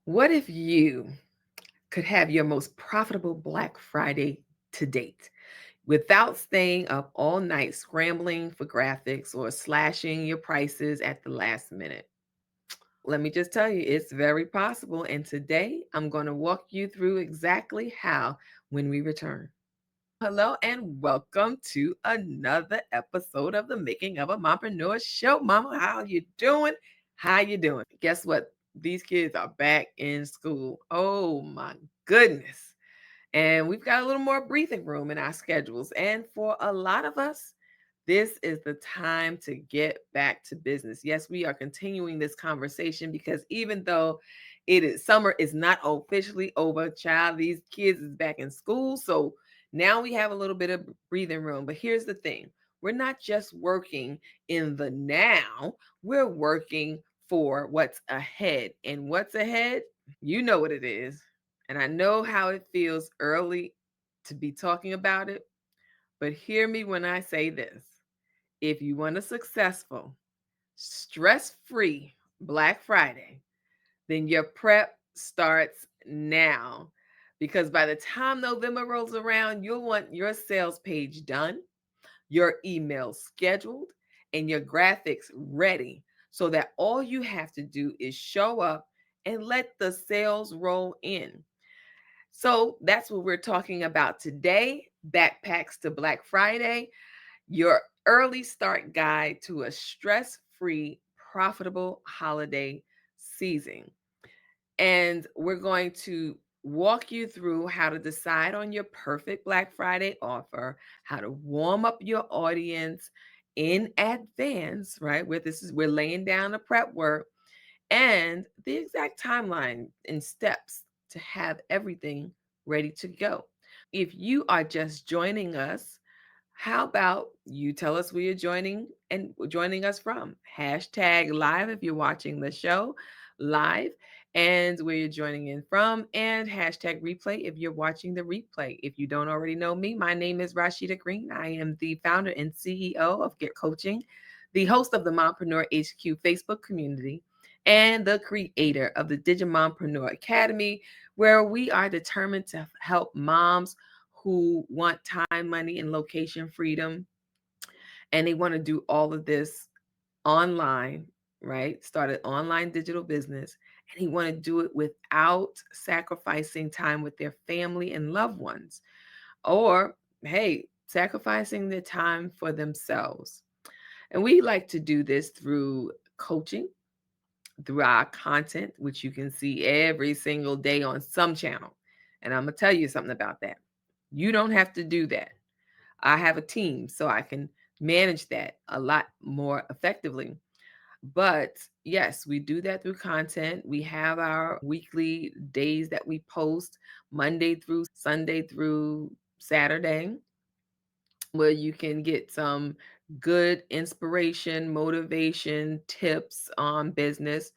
What if you could have your most profitable Black Friday to date without staying up all night scrambling for graphics or slashing your prices at the last minute? Let me just tell you, it's very possible. And today I'm going to walk you through exactly how when we return. Hello and welcome to another episode of the Making of a Mompreneur Show. Mama, how you doing? How you doing? Guess what? These kids are back in school. Oh my goodness. And we've got a little more breathing room in our schedules. And for a lot of us, this is the time to get back to business. Yes, we are continuing this conversation because even though it is summer is not officially over, child, these kids is back in school. So now we have a little bit of breathing room. But here's the thing. We're not just working in the now, we're working for what's ahead. And what's ahead, you know what it is. And I know how it feels early to be talking about it, but hear me when I say this. If you want a successful, stress free Black Friday, then your prep starts now. Because by the time November rolls around, you'll want your sales page done, your email scheduled, and your graphics ready so that all you have to do is show up and let the sales roll in. So that's what we're talking about today. Backpacks to Black Friday, your early start guide to a stress free, profitable holiday season. And we're going to walk you through how to decide on your perfect Black Friday offer, how to warm up your audience in advance, right? We're laying down the prep work and the exact timeline and steps to have everything ready to go. If you are just joining us, how about you tell us where you're joining us from? Hashtag live if you're watching the show live and where you're joining in from, and hashtag replay if you're watching the replay. If you don't already know me, my name is Rashida Green. I am the founder and CEO of Get Coaching, the host of the Mompreneur HQ Facebook community, and the creator of the Digimompreneur Academy, where we are determined to help moms who want time, money, and location freedom. And they want to do all of this online, right? Start an online digital business. And he want to do it without sacrificing time with their family and loved ones. Or, hey, sacrificing their time for themselves. And we like to do this through coaching, through our content, which you can see every single day on some channel. And I'm going to tell you something about that. You don't have to do that. I have a team, so I can manage that a lot more effectively. But yes, we do that through content. We have our weekly days that we post Monday through Sunday through Saturday, where you can get some good inspiration, motivation, tips on business.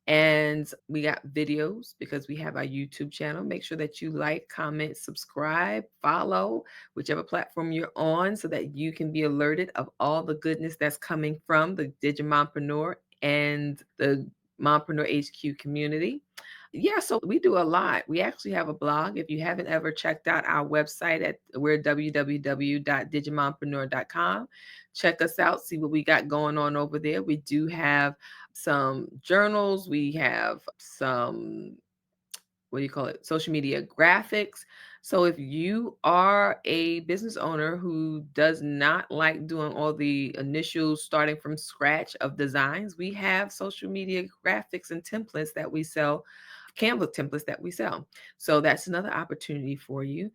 And we got videos because we have our YouTube channel. Make sure that you like, comment, subscribe, follow whichever platform you're on so that you can be alerted of all the goodness that's coming from the Digimompreneur and the Mompreneur HQ community. Yeah, so we do a lot. We actually have a blog. If you haven't ever checked out our website we're www.digimompreneur.com. Check us out, see what we got going on over there. We do have some journals, we have some, what do you call it, social media graphics. So if you are a business owner who does not like doing all the initial starting from scratch of designs, we have social media graphics and templates that we sell, Canva templates that we sell. So that's another opportunity for you.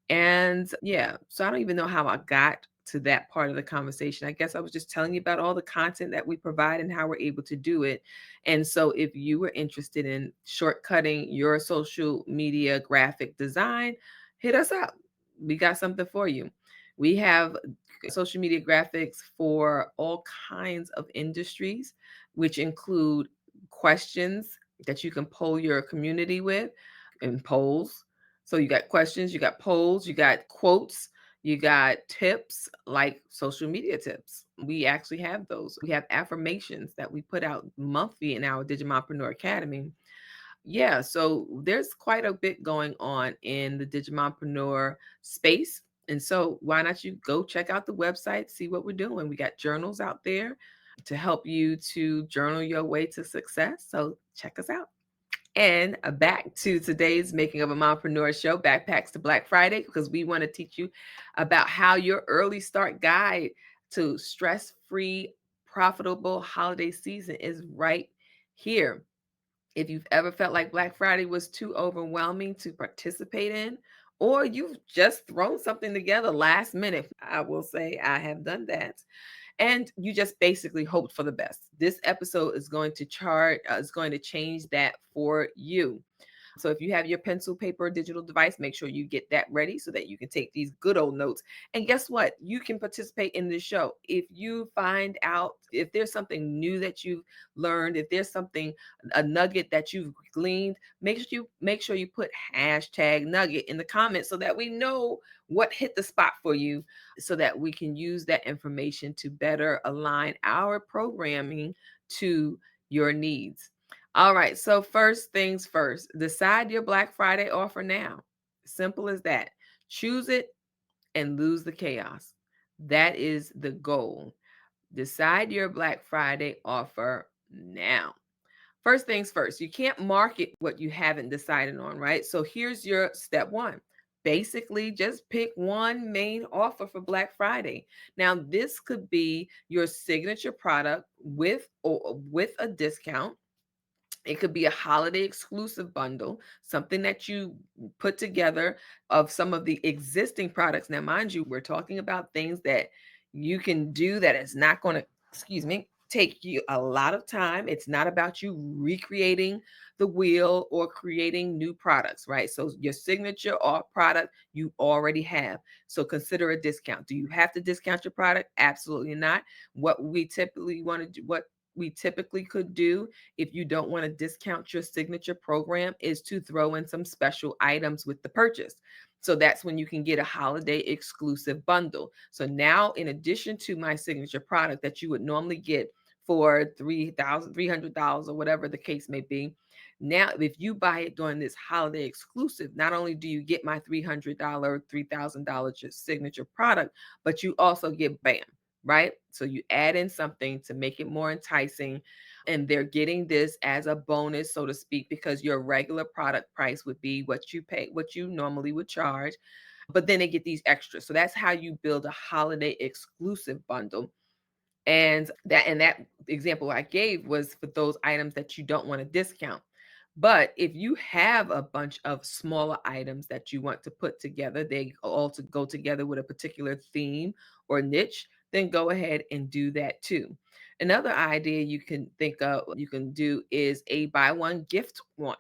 And yeah, so I don't even know how I got to that part of the conversation. I guess I was just telling you about all the content that we provide and how we're able to do it. And so if you were interested in shortcutting your social media graphic design, hit us up. We got something for you. We have social media graphics for all kinds of industries, which include questions that you can poll your community with and polls. So you got questions, you got polls, you got quotes, you got tips like social media tips. We actually have those. We have affirmations that we put out monthly in our Digimompreneur Academy. Yeah, so there's quite a bit going on in the Digimompreneur space. And so why not you go check out the website, see what we're doing? We got journals out there to help you to journal your way to success. So check us out. And back to today's Making of a Mompreneur show, Backpacks to Black Friday, because we want to teach you about how your early start guide to stress free, profitable holiday season is right here. If you've ever felt like Black Friday was too overwhelming to participate in, or you've just thrown something together last minute, I will say I have done that. And you just basically hoped for the best. This episode is going to is going to change that for you. So if you have your pencil, paper, digital device, make sure you get that ready so that you can take these good old notes. And guess what? You can participate in this show. If you find out if there's something new that you've learned, if there's something, a nugget that you've gleaned, make sure you put hashtag nugget in the comments so that we know what hit the spot for you, so that we can use that information to better align our programming to your needs. All right. So, first things first, decide your Black Friday offer now. Simple as that. Choose it and lose the chaos. That is the goal. Decide your Black Friday offer now. First things first, you can't market what you haven't decided on, right? So, here's your step one. Basically, just pick one main offer for Black Friday. Now, this could be your signature product with a discount. It could be a holiday exclusive bundle, something that you put together of some of the existing products. Now, mind you, we're talking about things that you can do that is not going to, excuse me, take you a lot of time. It's not about you recreating the wheel or creating new products, right? So, your signature or product you already have. So, consider a discount. Do you have to discount your product? Absolutely not. What we typically could do, if you don't want to discount your signature program, is to throw in some special items with the purchase. So that's when you can get a holiday exclusive bundle. So now, in addition to my signature product that you would normally get for $300 or whatever the case may be, now if you buy it during this holiday exclusive, not only do you get my $300, $3,000 signature product, but you also get BAM, right? So you add in something to make it more enticing. And they're getting this as a bonus, so to speak, because your regular product price would be what you pay, what you normally would charge. But then they get these extras. So that's how you build a holiday exclusive bundle. And that example I gave was for those items that you don't want to discount. But if you have a bunch of smaller items that you want to put together, they all to go together with a particular theme or niche, then go ahead and do that too. Another idea you can think of, you can do is a buy one, gift one,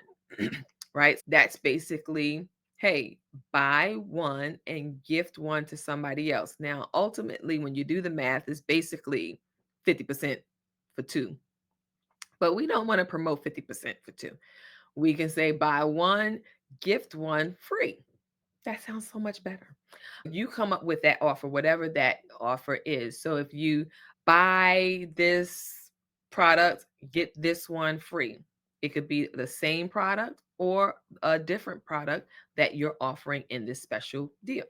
right? That's basically, hey, buy one and gift one to somebody else. Now, ultimately, when you do the math, it's basically 50% for two. But we don't want to promote 50% for two. We can say buy one, gift one free. That sounds so much better. You come up with that offer, whatever that offer is. So if you buy this product, get this one free. It could be the same product or a different product that you're offering in this special deal.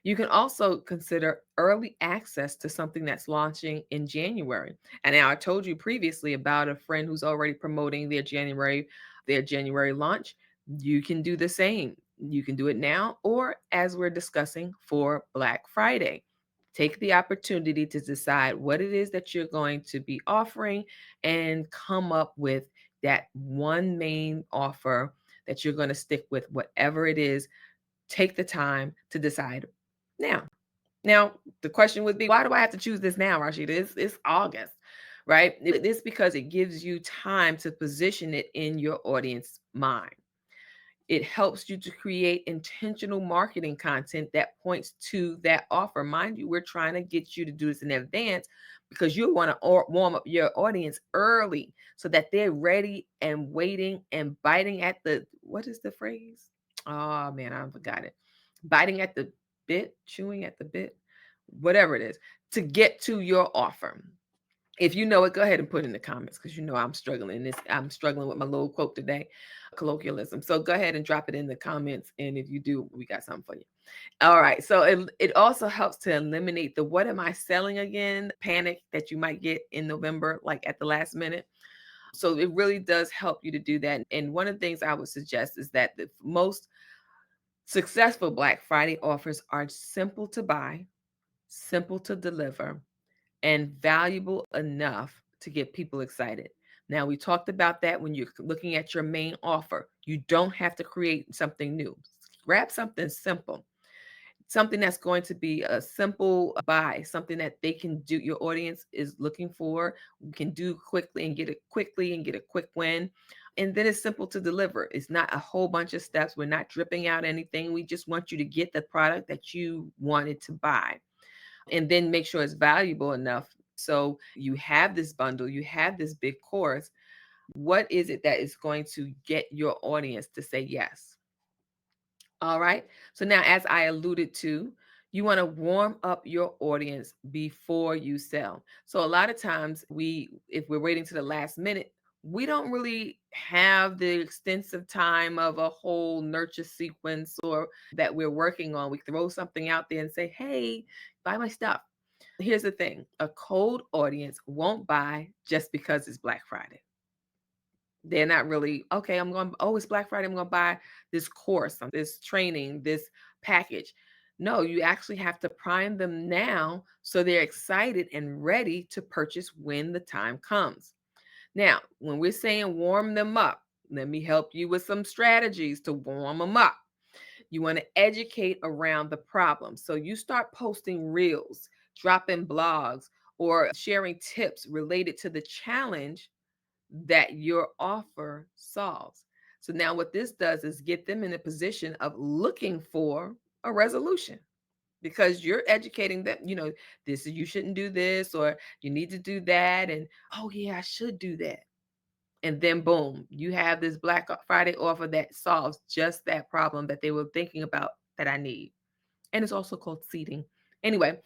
You can also consider early access to something that's launching in January. And now I told you previously about a friend who's already promoting their January launch. You can do the same. You can do it now or as we're discussing for Black Friday. Take the opportunity to decide what it is that you're going to be offering and come up with that one main offer that you're going to stick with, whatever it is. Take the time to decide now. Now, the question would be, why do I have to choose this now, Rashida? It's August, right? It's because it gives you time to position it in your audience mind. It helps you to create intentional marketing content that points to that offer. Mind you, we're trying to get you to do this in advance because you want to warm up your audience early so that they're ready and waiting and biting at the, what is the phrase? Oh man, I forgot it. Biting at the bit, chewing at the bit, whatever it is, to get to your offer. If you know it, go ahead and put in the comments because you know I'm struggling. I'm struggling with my little quote today, colloquialism. So go ahead and drop it in the comments. And if you do, we got something for you. All right. So it also helps to eliminate the what am I selling again panic that you might get in November, like at the last minute. So it really does help you to do that. And one of the things I would suggest is that the most successful Black Friday offers are simple to buy, simple to deliver, and valuable enough to get people excited. Now, we talked about that when you're looking at your main offer. You don't have to create something new. Grab something simple, something that's going to be a simple buy, something that they can do, your audience is looking for, can do quickly and get a quick win. And then it's simple to deliver. It's not a whole bunch of steps. We're not dripping out anything. We just want you to get the product that you wanted to buy and then make sure it's valuable enough. So you have this bundle, you have this big course. What is it that is going to get your audience to say yes? All right. So now, as I alluded to, you want to warm up your audience before you sell. So a lot of times if we're waiting to the last minute, we don't really have the extensive time of a whole nurture sequence or that we're working on. We throw something out there and say, hey, buy my stuff. Here's the thing, a cold audience won't buy just because it's Black Friday. They're not really, okay, oh, it's Black Friday, I'm going to buy this course, this training, this package. No, you actually have to prime them now so they're excited and ready to purchase when the time comes. Now, when we're saying warm them up, let me help you with some strategies to warm them up. You want to educate around the problem. So you start posting reels, dropping blogs, or sharing tips related to the challenge that your offer solves. So now what this does is get them in a position of looking for a resolution because you're educating them, this you shouldn't do this or you need to do that and oh yeah, I should do that. And then boom, you have this Black Friday offer that solves just that problem that they were thinking about that I need. And it's also called seeding. Anyway,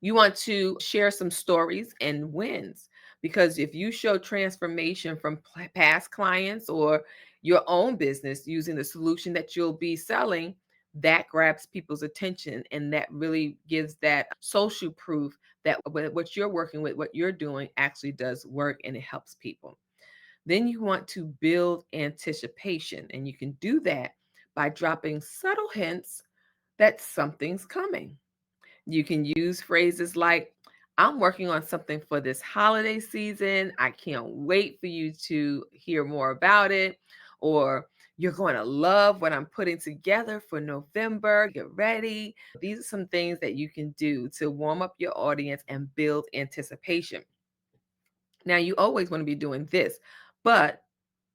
you want to share some stories and wins because if you show transformation from past clients or your own business using the solution that you'll be selling, that grabs people's attention and that really gives that social proof that what you're working with, what you're doing actually does work and it helps people. Then you want to build anticipation, and you can do that by dropping subtle hints that something's coming. You can use phrases like, I'm working on something for this holiday season. I can't wait for you to hear more about it. Or you're going to love what I'm putting together for November. Get ready. These are some things that you can do to warm up your audience and build anticipation. Now, you always want to be doing this, but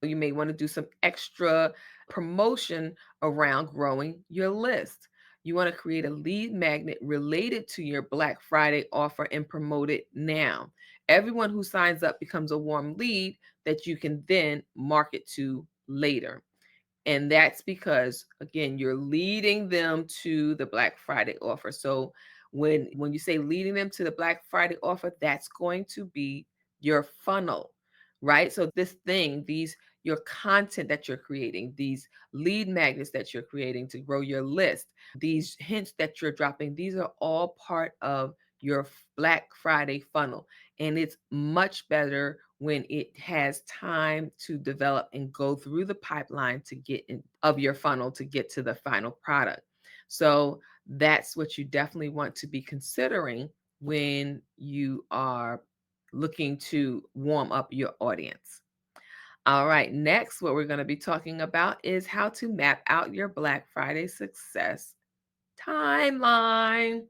you may want to do some extra promotion around growing your list. You want to create a lead magnet related to your Black Friday offer and promote it now. Everyone who signs up becomes a warm lead that you can then market to later. And that's because again, you're leading them to the Black Friday offer. So when you say leading them to the Black Friday offer, that's going to be your funnel, right? So this thing, these your content that you're creating, these lead magnets that you're creating to grow your list, these hints that you're dropping, these are all part of your Black Friday funnel. And it's much better when it has time to develop and go through the pipeline to get in of your funnel to get to the final product. So that's what you definitely want to be considering when you are looking to warm up your audience. All right, next, what we're going to be talking about is how to map out your Black Friday success timeline.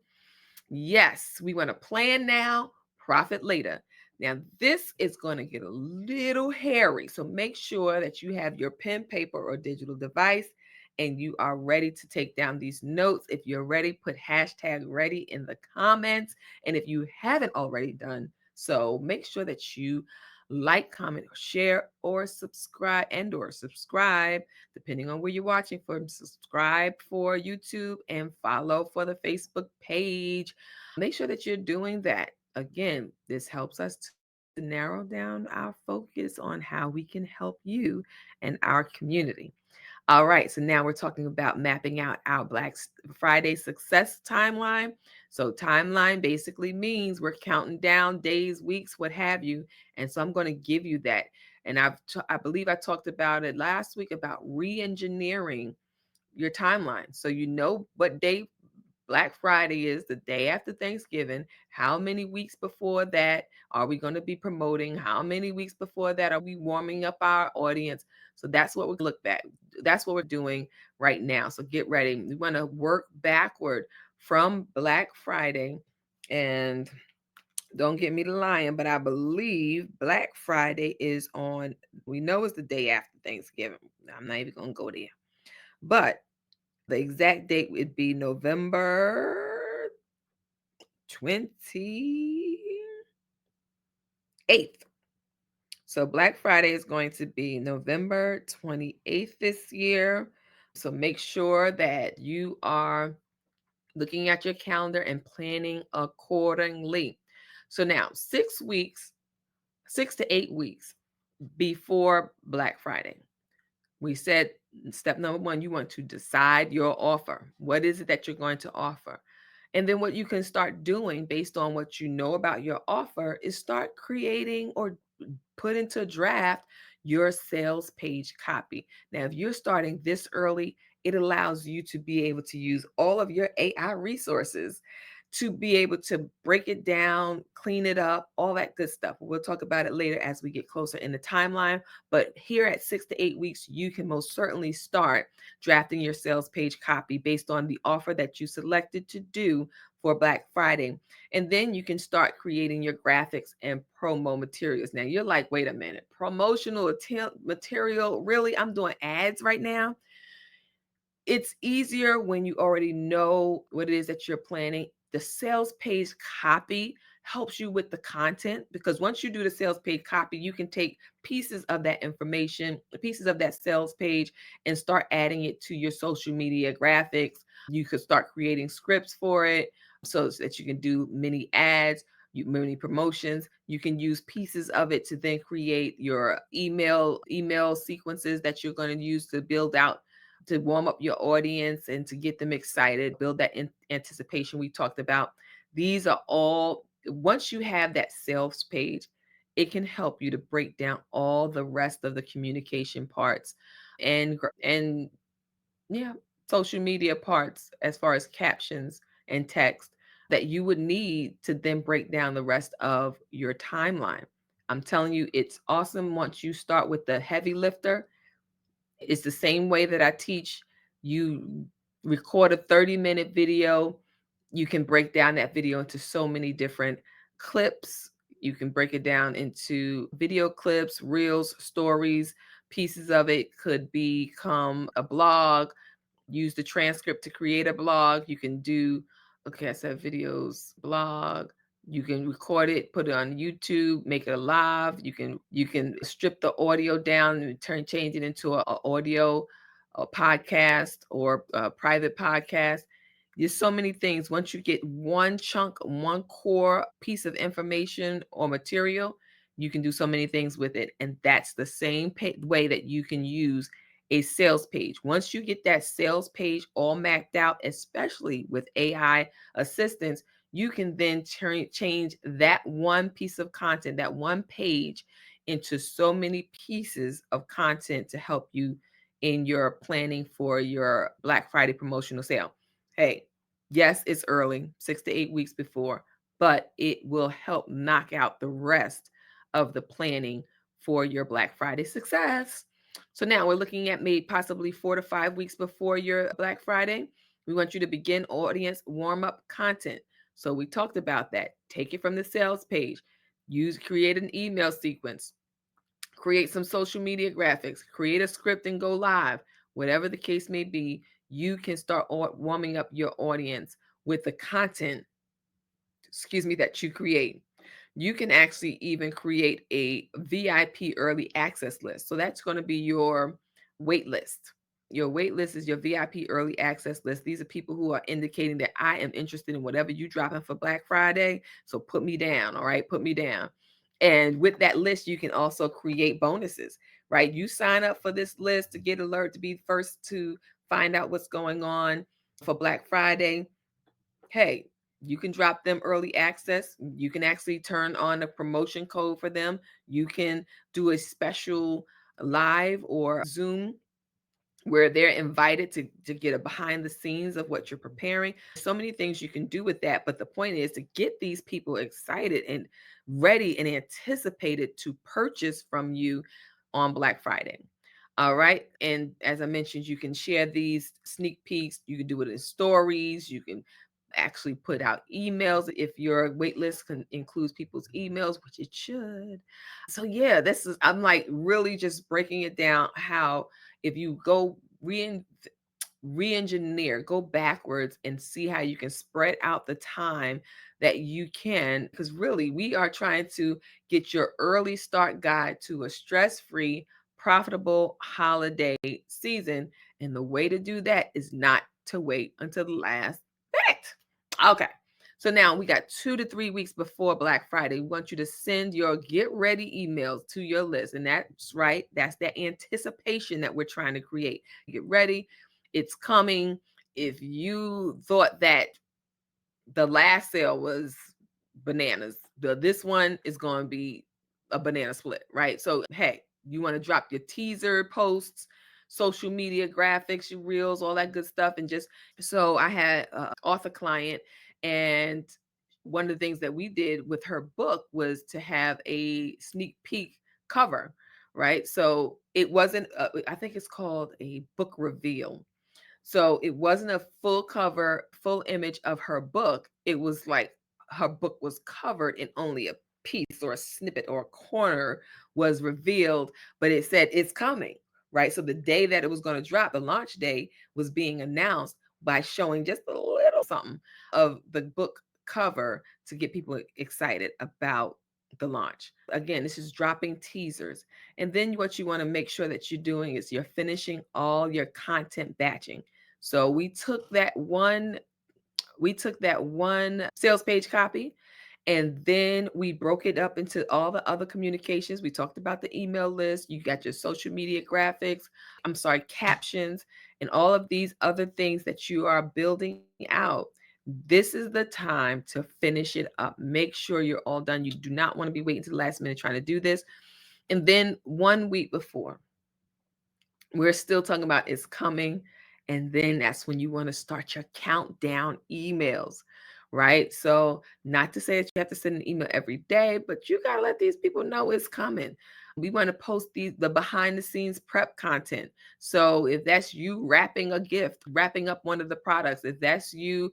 Yes, we want to plan now, profit later. Now, this is going to get a little hairy. So make sure that you have your pen, paper, or digital device and you are ready to take down these notes. If you're ready, put hashtag ready in the comments. And if you haven't already done so, make sure that you like, comment, or share, or subscribe, depending on where you're watching from. Subscribe for YouTube and follow for the Facebook page. Make sure that you're doing that. Again, this helps us to to narrow down our focus on how we can help you and our community. All right, so now we're talking about mapping out our Friday success timeline. So, timeline basically means we're counting down days, weeks, what have you. And so, I'm going to give you that. And I believe I talked about it last week about re engineering your timeline. So, you know what day Black Friday is, the day after Thanksgiving. How many weeks before that are we going to be promoting? How many weeks before that are we warming up our audience? So that's what we're look at. That's what we're doing right now. So get ready. We want to work backward from Black Friday. And don't get me to lying, but I believe Black Friday is on, we know it's the day after Thanksgiving. I'm not even going to go there. But the exact date would be November 28th. So Black Friday is going to be November 28th this year. So make sure that you are looking at your calendar and planning accordingly. So now, 6 weeks, 6 to 8 weeks before Black Friday, we said step number one, you want to decide your offer. What is it that you're going to offer? And then what you can start doing based on what you know about your offer is start creating or put into draft your sales page copy. Now, if you're starting this early, it allows you to be able to use all of your AI resources to be able to break it down, clean it up, all that good stuff. We'll talk about it later as we get closer in the timeline. But here at 6 to 8 weeks, you can most certainly start drafting your sales page copy based on the offer that you selected to do for Black Friday. And then you can start creating your graphics and promo materials. Now you're like, wait a minute, promotional material? Really? I'm doing ads right now? It's easier when you already know what it is that you're planning. The sales page copy helps you with the content because once you do the sales page copy, you can take pieces of that information, pieces of that sales page, and start adding it to your social media graphics. You could start creating scripts for it so that you can do mini ads, many promotions. You can use pieces of it to then create your email sequences that you're going to use to build out, to warm up your audience and to get them excited, build that anticipation we talked about. These are all, once you have that sales page, it can help you to break down all the rest of the communication parts and yeah, social media parts as far as captions and text that you would need to then break down the rest of your timeline. I'm telling you, it's awesome once you start with the heavy lifter. It's the same way that I teach. You record a 30-minute video. You can break down that video into so many different clips. You can break it down into video clips, reels, stories. Pieces of it could become a blog. Use the transcript to create a blog. You can do, okay, I said videos, blog. You can record it, put it on YouTube, make it a live. You can strip the audio down and change it into a audio, a podcast or a private podcast. There's so many things. Once you get one chunk, one core piece of information or material, you can do so many things with it. And that's the same way that you can use a sales page. Once you get that sales page all mapped out, especially with AI assistance, you can then change that one piece of content, that one page, into so many pieces of content to help you in your planning for your Black Friday promotional sale. Hey, yes, it's early, 6 to 8 weeks before, but it will help knock out the rest of the planning for your Black Friday success. So now we're looking at maybe possibly 4 to 5 weeks before your Black Friday. We want you to begin audience warm up content. So we talked about that. Take it from the sales page. Create an email sequence, create some social media graphics, create a script and go live. Whatever the case may be, you can start warming up your audience with the content, that you create. You can actually even create a VIP early access list. So that's going to be your wait list. Your wait list is your VIP early access list. These are people who are indicating that I am interested in whatever you dropping for Black Friday. So put me down. All right. Put me down. And with that list, you can also create bonuses, right? You sign up for this list to get alert, to be first to find out what's going on for Black Friday. Hey, you can drop them early access. You can actually turn on a promotion code for them. You can do a special live or Zoom where they're invited to get a behind the scenes of what you're preparing. So many things you can do with that. But the point is to get these people excited and ready and anticipated to purchase from you on Black Friday. All right. And as I mentioned, you can share these sneak peeks. You can do it in stories. You can actually put out emails if your wait list includes people's emails, which it should. So yeah, I'm like really just breaking it down how if you go re-engineer, go backwards and see how you can spread out the time that you can, because really we are trying to get your early start guide to a stress-free, profitable holiday season. And the way to do that is not to wait until the last minute. Okay. So now we got 2 to 3 weeks before Black Friday. We want you to send your get ready emails to your list. And that's right. That's that anticipation that we're trying to create. Get ready. It's coming. If you thought that the last sale was bananas, this one is going to be a banana split, right? So, hey, you want to drop your teaser posts, social media graphics, your reels, all that good stuff, and just so I had an author client, and one of the things that we did with her book was to have a sneak peek cover, right? So it wasn't, I think it's called a book reveal. So it wasn't a full cover, full image of her book. It was like her book was covered and only a piece or a snippet or a corner was revealed, but it said it's coming, right? So the day that it was going to drop, the launch day was being announced by showing just a little something of the book cover to get people excited about the launch. Again, this is dropping teasers. And then what you want to make sure that you're doing is you're finishing all your content batching. So we took that one sales page copy, and then we broke it up into all the other communications. We talked about the email list. You got your social media graphics, captions, and all of these other things that you are building out. This is the time to finish it up. Make sure you're all done. You do not want to be waiting to the last minute trying to do this. And then 1 week before, we're still talking about it's coming. And then that's when you want to start your countdown emails, right? So, not to say that you have to send an email every day, but you got to let these people know it's coming. We want to post the behind the scenes prep content. So, if that's you wrapping a gift, wrapping up one of the products, if that's you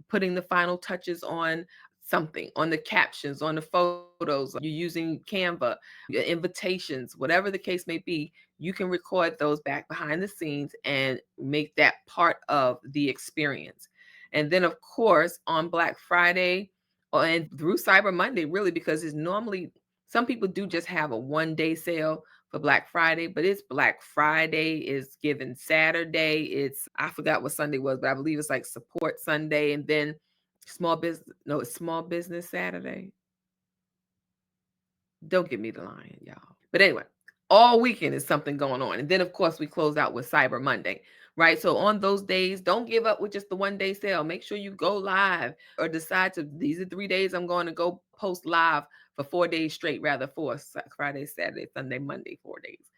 putting the final touches on something, on the captions, on the photos, you're using Canva, your invitations, whatever the case may be, you can record those back behind the scenes and make that part of the experience. And then, of course, on Black Friday and through Cyber Monday, really, because it's normally some people do just have a 1 day sale for Black Friday, but it's Black Friday, is given Saturday. I forgot what Sunday was, but I believe it's like Support Sunday, and then it's Small Business Saturday. Don't give me the line, y'all. But anyway, all weekend is something going on. And then, of course, we close out with Cyber Monday, right? So on those days, don't give up with just the 1 day sale. Make sure you go live or decide these are 3 days I'm going to go post live for 4 days straight, rather for Friday, Saturday, Sunday, Monday, 4 days.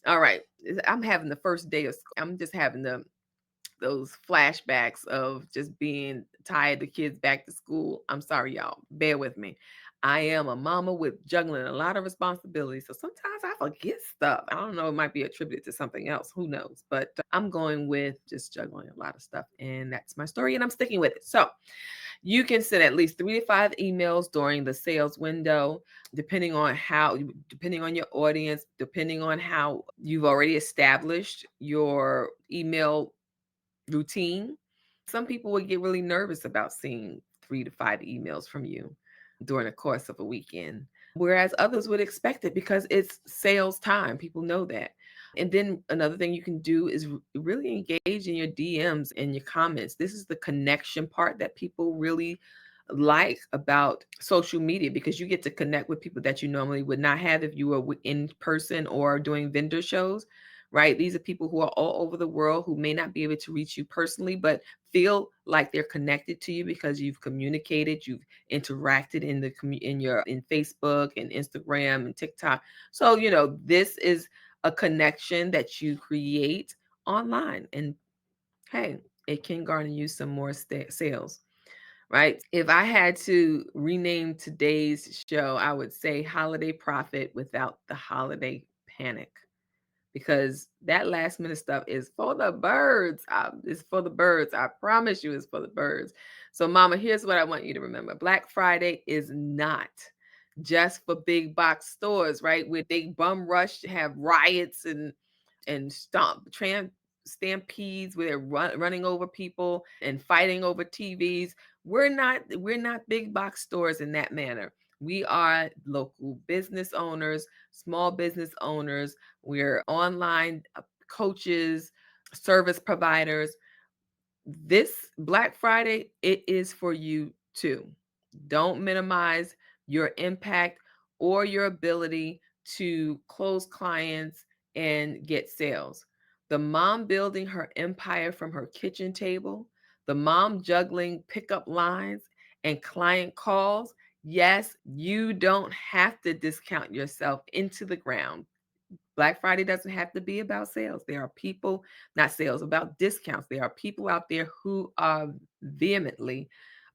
All right. I'm having the first day of school. I'm just having those flashbacks of just being tired, the kids back to school. I'm sorry, y'all. Bear with me. I am a mama with juggling a lot of responsibilities. So sometimes I forget stuff. I don't know, it might be attributed to something else. Who knows? But I'm going with just juggling a lot of stuff. And that's my story, and I'm sticking with it. So you can send at least 3 to 5 emails during the sales window, depending on your audience, depending on how you've already established your email routine. Some people would get really nervous about seeing 3 to 5 emails from you during the course of a weekend, whereas others would expect it because it's sales time. People know that. And then another thing you can do is really engage in your DMs and your comments. This is the connection part that people really like about social media, because you get to connect with people that you normally would not have if you were in person or doing vendor shows, right? These are people who are all over the world who may not be able to reach you personally, but feel like they're connected to you because you've communicated, you've interacted in in Facebook and Instagram and TikTok. So, this is a connection that you create online, and hey, it can garner you some more sales, right? If I had to rename today's show, I would say Holiday Profit Without the Holiday Panic, because that last minute stuff is for the birds. It's for the birds. I promise you, it's for the birds. So, Mama, here's what I want you to remember: Black Friday is not just for big box stores, right? Where they bum rush, have riots and stampedes where they're running over people and fighting over TVs. We're not big box stores in that manner. We are local business owners, small business owners. We're online coaches, service providers. This Black Friday, it is for you too. Don't minimize your impact or your ability to close clients and get sales. The mom building her empire from her kitchen table, the mom juggling pickup lines and client calls. Yes, you don't have to discount yourself into the ground. Black Friday doesn't have to be about sales. There are people, not sales, about discounts. There are people out there who are vehemently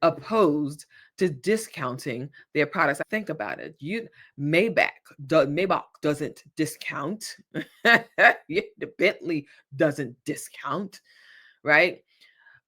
opposed to discounting their products. Think about it. Maybach doesn't discount. The Bentley doesn't discount, right?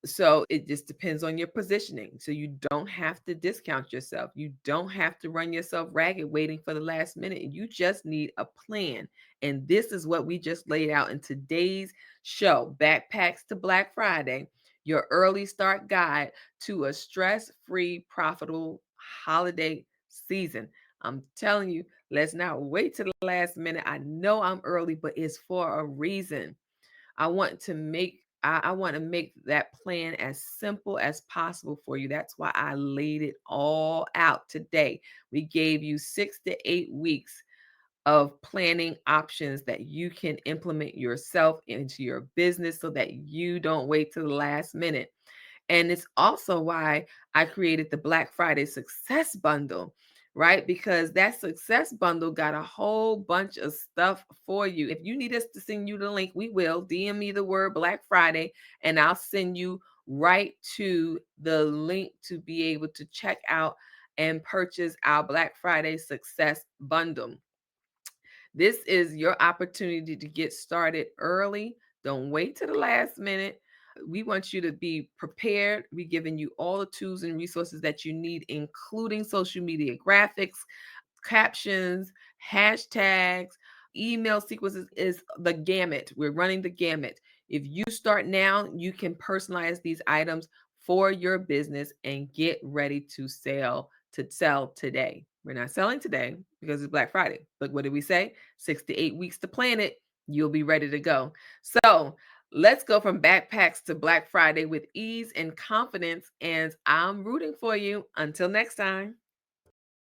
So it just depends on your positioning. So you don't have to discount yourself. You don't have to run yourself ragged waiting for the last minute. You just need a plan. And this is what we just laid out in today's show: Backpacks to Black Friday, your early start guide to a stress-free, profitable holiday season. I'm telling you, let's not wait to the last minute. I know I'm early, but it's for a reason. I want to make that plan as simple as possible for you. That's why I laid it all out today. We gave you 6 to 8 weeks of planning options that you can implement yourself into your business so that you don't wait to the last minute. And it's also why I created the Black Friday Success Bundle, right? Because that Success Bundle got a whole bunch of stuff for you. If you need us to send you the link, we will. DM me the word Black Friday, and I'll send you right to the link to be able to check out and purchase our Black Friday Success Bundle. This is your opportunity to get started early. Don't wait to the last minute. We want you to be prepared. We're giving you all the tools and resources that you need, including social media graphics, captions, hashtags, email sequences, is the gamut. We're running the gamut. If you start now, you can personalize these items for your business and get ready to sell today. We're not selling today because it's Black Friday. But what did we say? 6 to 8 weeks to plan it. You'll be ready to go. So let's go from backpacks to Black Friday with ease and confidence. And I'm rooting for you. Until next time.